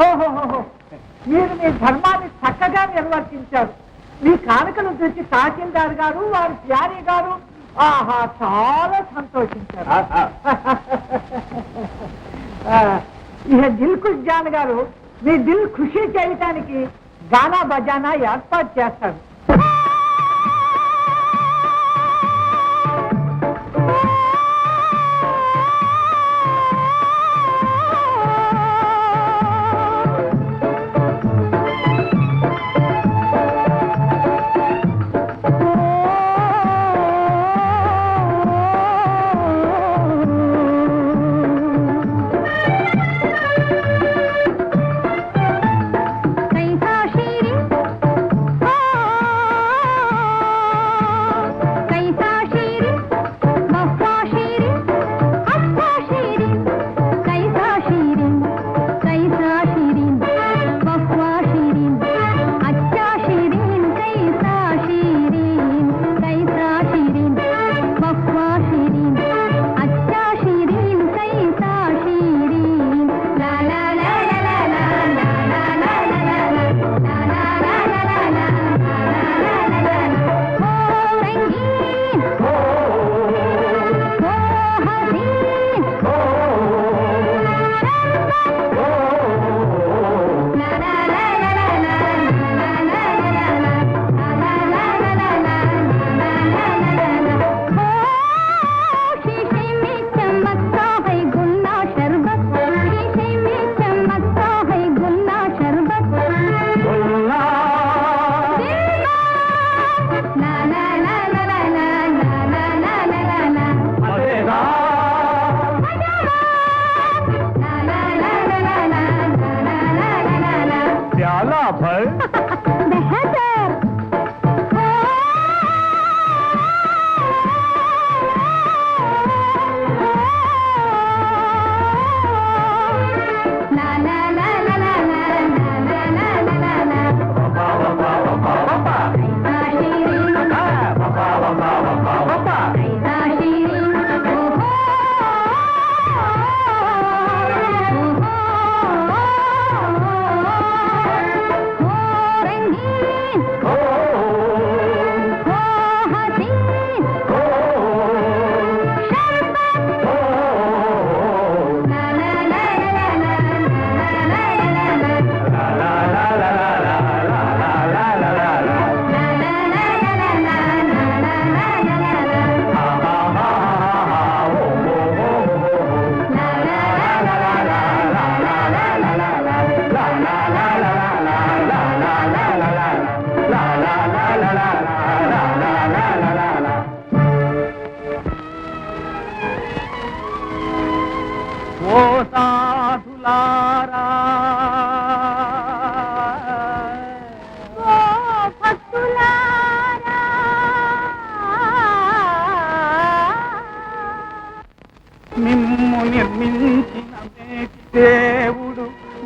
ఓహో, మీరు మీ ధర్మాన్ని చక్కగా నిర్వర్తించారు. మీ కానుకలు చూసి తహసీల్దార్ గారు వారి ప్యారీ గారు ఆహా చాలా సంతోషించారు. ఇక దిల్ ఖుష్ జాన్ గారు మీ దిల్ ఖుషి చేయటానికి గానా బజానా ఏర్పాటు చేస్తారు.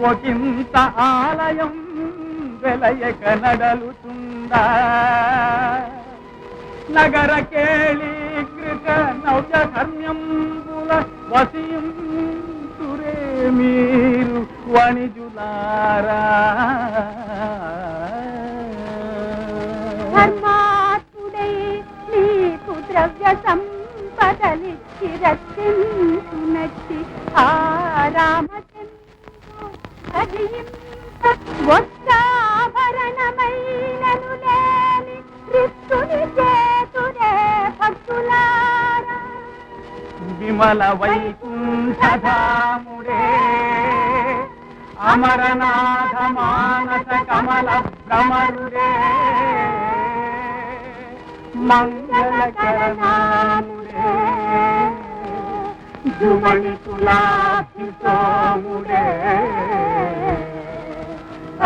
ఒకంత ఆలయం వెలయక నడలుతుందా నగర కేళీకృత నౌజకర్మ్యంబుల వసియుంతురే మీరు వణిజులారా ధర్మాత్ముడై నీకు ద్రవ్య సంపదలిచ్చి రక్షించునట్టి ఆ రామచంద్రుడు వస్త్రాభరణమైనను లేని కృష్ణుని చేతురే భక్తులారా విమల వైకుంఠధాముడే అమరనాథ మానస కమల భ్రమరుడే మంగళకరనాముడే జుమణి తులాభిసోముడే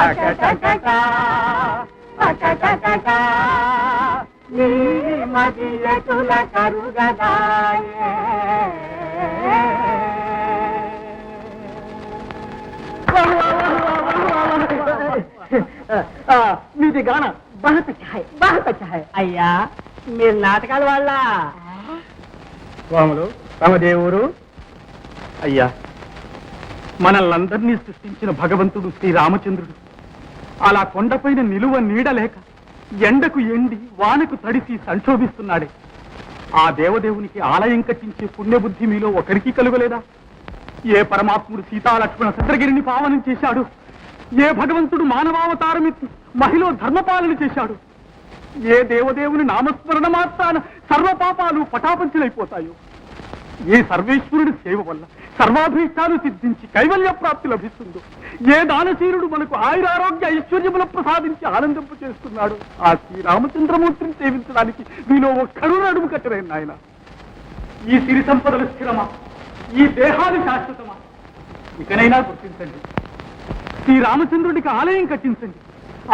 అకటకట అకటకట నీ మదియతుల కరుగదాయే మీది గాన బహత్ ఛాయ్ అయ్యా మీరు నాటకాల వాళ్ళ స్వాములు తమదే ఊరు? అయ్యా, మనల్నందరినీ సృష్టించిన భగవంతుడు శ్రీరామచంద్రుడు అలా కొండపైన నిలువ నీడలేక ఎండకు ఎండి వానకు తడిసి సంక్షోభిస్తున్నాడే. ఆ దేవదేవునికి ఆలయం కట్టించే పుణ్యబుద్ధి మీలో ఒకరికి కలుగలేదా? ఏ పరమాత్ముడు సీతాలక్ష్మణ శత్రుగిరిని పావనం చేశాడు? ఏ భగవంతుడు మానవావతారమిత్తి మహిళ ధర్మపాలన చేశాడు? ఏ దేవదేవుని నామస్మరణ మాత్రాన సర్వపాపాలు పటాపంచలైపోతాయో? ఏ సర్వేశ్వరుడి సేవ వల్ల సర్వాభీష్టాలు సిద్ధించి కైవల్య ప్రాప్తి లభిస్తుందో? ఏ దానశీలుడు మనకు ఆయురారోగ్య ఐశ్వర్యములు ప్రసాదించి ఆనందింప చేస్తున్నాడు? ఆ శ్రీరామచంద్రమూర్తిని సేవించడానికి మీలో ఒక్కడూ నడుము కట్టలేను నాయన. ఈ సిరి సంపదలు స్థిరమా? ఈ దేహాలు శాశ్వతమా? ఇకనైనా గుర్తించండి. శ్రీరామచంద్రుడికి ఆలయం కట్టించండి,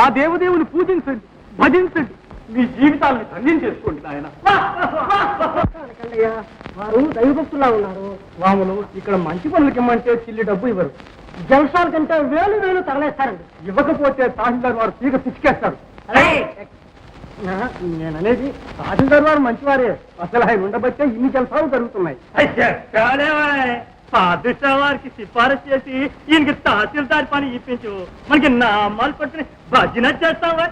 ఆ దేవదేవుని పూజించండి, భజించండి, మీ జీవితాలను ధన్యం చేసుకోండి నాయన. వారు దైవభక్తులా ఉన్నారు. స్వాములు ఇక్కడ మంచి పనులకి ఇమ్మంటే చిల్లి డబ్బు ఇవ్వరు. జలసాల కంటే వేలు వేలు తగలేస్తారండి. ఇవ్వకపోతే తహసీల్దార్ వారు తీగ పిచ్చికేస్తారు. నేను అనేది తహసీల్దార్ వారు మంచివారే, అసలు ఆయన ఉండబట్టే ఇన్ని జలసాలు జరుగుతున్నాయి. పాదుషా వారికి సిఫారసు చేసి ఈయనకి తహసీల్దార్ పని ఇప్పించు, మనకి నామాలు పట్టుకుని భజన చేస్తావా?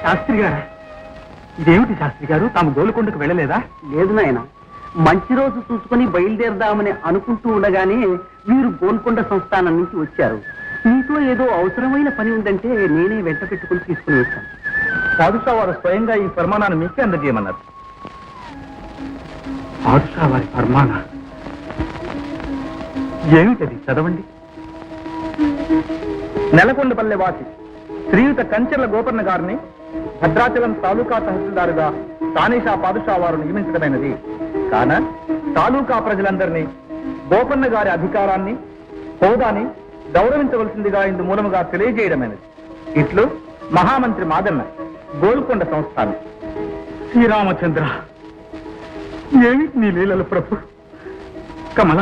శాస్త్రి గారు, ఇదేమిటి శాస్త్రి గారు, తాము గోలుకొండకు వెళ్ళలేదా? లేదు నాయన, మంచి రోజు చూసుకుని బయలుదేరదామని అనుకుంటూ ఉండగానే మీరు గోల్కొండ సంస్థానం నుంచి వచ్చారు. మీతో ఏదో అవసరమైన పని ఉందంటే నేనే వెంట పెట్టుకుని తీసుకుని వచ్చాను. పాదుషా వారు స్వయంగా ఈ ఫర్మానాన్ని మీకే అందజేయమన్నారు. పాదుషా వారి ఫర్మానా ఏమిటది? చదవండి. నెలకొండపల్లె వాసి శ్రీయుత కంచెర్ల గోపన్న గారిని భద్రాచలం తాలూకా తహసీల్దారుగా తానేషా పాదుషా వారు నియమించడమైనది. కాన తాలూకా ప్రజలందరినీ గోపన్న గారి అధికారాన్ని, హోదాని గౌరవించవలసిందిగా ఇందు మూలముగా తెలియజేయడమైనది. ఇట్లు మహామంత్రి మాదన్న, గోల్కొండ సంస్థానం. శ్రీరామచంద్ర, ఏమిటి నీ లీలలు ప్రభు? కమల,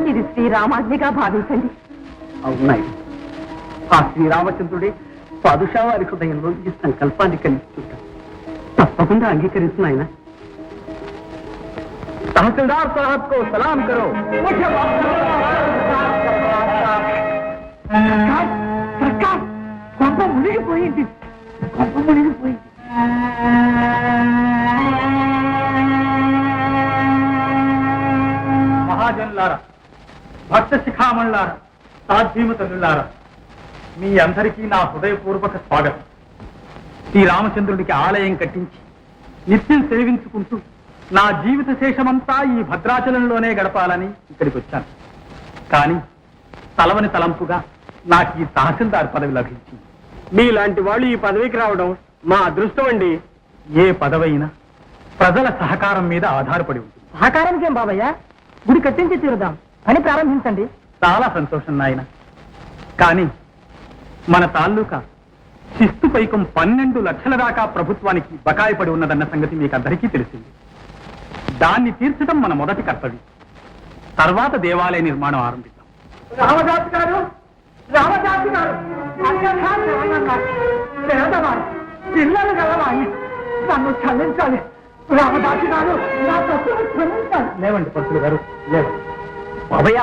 ఇది శ్రీరామాజ్ఞగా భావించండి. అవునాయి, ఆ శ్రీరామచంద్రుడే పాదుషా వారి హృదయంలో ఈ సంకల్పాన్ని కలిగిస్తుంటారు. తప్పకుండా అంగీకరిస్తున్నాయన. తహసీల్దార్ సాహబ్ కో సలాం కరో. సర్కార్, కొంప మునిగిపోయింది, కొంప మునిగిపోయింది. మహాజనులారా, భక్త శిఖామణులారా, సాధ్వీమ తల్లులారా, మీ అందరికీ నా హృదయపూర్వక స్వాగతం. శ్రీరామచంద్రుడికి ఆలయం కట్టించి నిత్యం సేవించుకుంటూ నా జీవిత శేషమంతా ఈ భద్రాచలంలోనే గడపాలని ఇక్కడికి వచ్చాను. కానీ తలవని తలంపుగా నాకు ఈ తహసీల్దార్ పదవి లభించింది. మీలాంటి వాళ్ళు ఈ పదవికి రావడం మా అదృష్టం అండి. ఏ పదవైనా ప్రజల సహకారం మీద ఆధారపడి ఉంటుంది. సహకారానికి ఏం బాబయ్య, గుడి కట్టించి తీరుదాం అని ప్రారంభించండి. చాలా సంతోషం నాయన. కానీ మన తాలూకా శిస్తు పైకం 12 లక్షల దాకా ప్రభుత్వానికి బకాయి పడి ఉన్నదన్న సంగతి మీకు అందరికీ తెలిసింది. దాన్ని తీర్చడం మన మొదటి కర్తవ్యం. తర్వాత దేవాలయ నిర్మాణం ఆరంభిద్దాం. రామదాసు గారు, రామదాసు గారు, పేదవారు, పిల్లలు గలవాయి, నన్ను క్షమించాలి. రామదాసు గారు, నా తప్పును క్షమించాలి. లేవండి పంతులు గారు, లేవండి. బాబయ్య,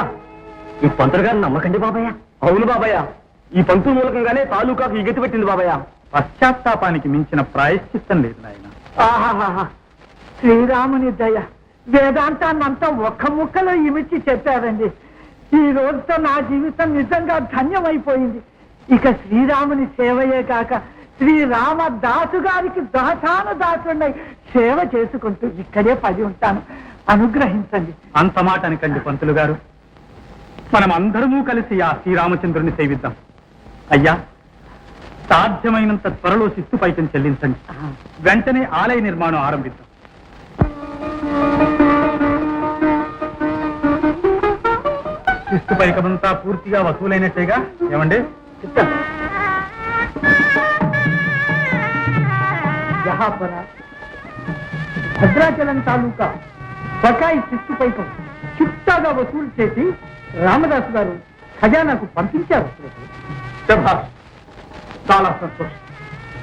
ఈ పంతులు గారు నమ్మకండి బాబయ్య. అవును బాబయ్య, ఈ పంతుల మూలకంగానే తాలూకాకు ఈ గతి పెట్టింది బాబయ్య. పశ్చాత్తాపానికి మించిన ప్రాయశ్చిత్తం లేదు నాయన. ఆహాహా, శ్రీరాముని దయ, వేదాంతాన్నంతా ఒక్క ముక్కలో ఇమిచి చెప్పారండి. ఈ రోజుతో నా జీవితం నిజంగా ధన్యమైపోయింది. ఇక శ్రీరాముని సేవయే కాక శ్రీరామ దాసు గారికి దాసాను దాసున్నాయి సేవ చేసుకుంటూ ఇక్కడే పడి ఉంటాను. అనుగ్రహించండి. అంత మాట అనకండి పంతులు గారు. మనం అందరము కలిసి ఆ శ్రీరామచంద్రుని సేవిద్దాం. అయ్యా, సాధ్యమైనంత త్వరలో శిస్తు పైకం చెల్లించండి. వెంటనే ఆలయ నిర్మాణం ఆరంభిద్దాం. శిస్తు పైకమంతా పూర్తిగా వసూలైనట్టేగా ఏమండి? జహాపర భద్రాచలం తాలూకా బకాయి శిస్తు పైకం చిట్టాగా వసూలు చేసి రామదాసు గారు ఖజానాకు పంపించారు. శభాష్, చాలా సంతోషం.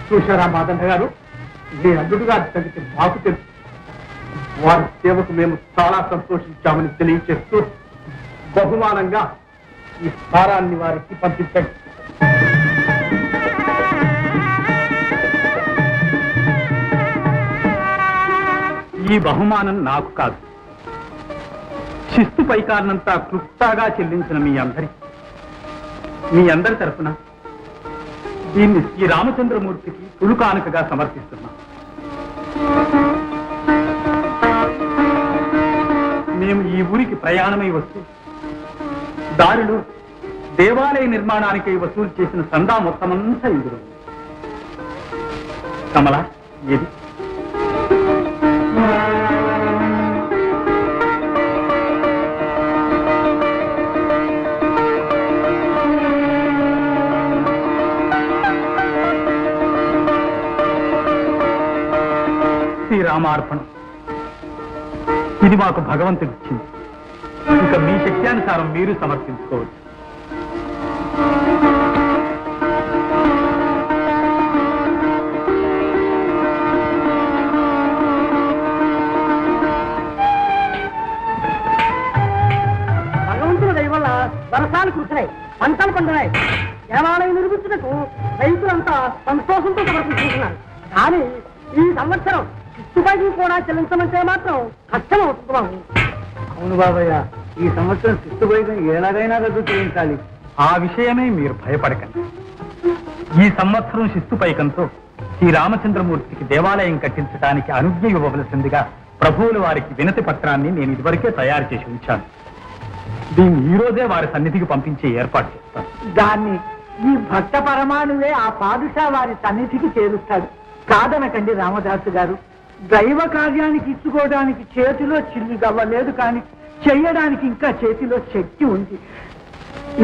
చూశారా మాదన్న గారు, మీ అల్లుడు గారి సంగతి మాకు తెలుసు. వారి సేవకు మేము చాలా సంతోషించామని తెలియచేస్తూ బహుమానంగా ఈ హారాన్ని వారికి పంపించండి. ఈ బహుమానం నాకు కాదు, శిస్తు పైకాన్నంతా క్లుప్తాగా చెల్లించిన మీ అందరి తరఫున దీన్ని శ్రీ రామచంద్రమూర్తికి తులు కానుకగా సమర్పిస్తున్నా. మేము ఈ ఊరికి ప్రయాణమై వస్తూ దారిలో దేవాలయ నిర్మాణానికై వసూలు చేసిన సందా మొత్తమంతా ఇందులో. కమల, ఏది? శ్రీరామార్పణం. ఇది మాకు భగవంతుడు ఇచ్చింది. ఇక మీ శక్త్యానుసారం మీరు సమర్పించుకోవచ్చు. భగవంతుని దయ వల్ల వర్షాలు కురిసినాయి, పంటలు పండున్నాయి. దేవాలయం నిర్మించుటకు రైతులంతా సంతోషంతో సమర్పించుకుంటున్నారు. కానీ ఈ సంవత్సరం శిస్తుపైకి కూడా చెల్లించమంటే మాత్రం కష్టం అవుతుంది. అవును బాబయ్య, ఈ సంవత్సరం శిస్తుపైకి ఎలాగైనా రద్దు చేయించాలి. ఆ విషయమే మీరు భయపడకండి. ఈ సంవత్సరం శిస్తు పైకంతో శ్రీ రామచంద్రమూర్తికి దేవాలయం కట్టించడానికి అనుజ్ఞ ఇవ్వవలసిందిగా ప్రభువుల వారికి వినతి పత్రాన్ని నేను ఇదివరకే తయారు చేసి ఉంచాను. దీన్ని ఈ రోజే వారి సన్నిధికి పంపించే ఏర్పాటు చేస్తాను. దాన్ని ఈ భక్త పరమాణువే ఆ పాదుషా వారి సన్నిధికి చేరుస్తాడు. కాదనకండి రామదాసు గారు, దైవ కార్యానికి ఇచ్చుకోవడానికి చేతిలో చిల్లి గవ్వలేదు, కానీ చెయ్యడానికి ఇంకా చేతిలో శక్తి ఉంది.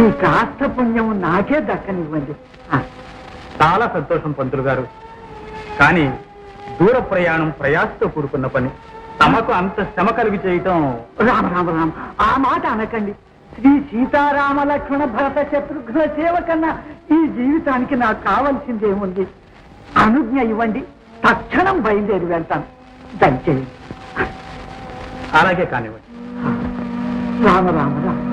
ఈ కాస్త పుణ్యం నాకే దక్కనివ్వండి. చాలా సంతోషం పంతులు గారు. కానీ దూర ప్రయాణం ప్రయాసతో కూడుకున్న పని. తమకు అంత శ్రమ కలిగి చేయటం. రామ రామ రామ, ఆ మాట అనకండి. శ్రీ సీతారామ లక్ష్మణ భరత శత్రుఘ్న సేవ కన్నా ఈ జీవితానికి నాకు కావలసిందేముంది? అనుజ్ఞ ఇవ్వండి, తక్షణం బయలుదేరి వెళ్తాను. దయచేయండి. అలాగే కానివ్వండి. రామ రామ రామ.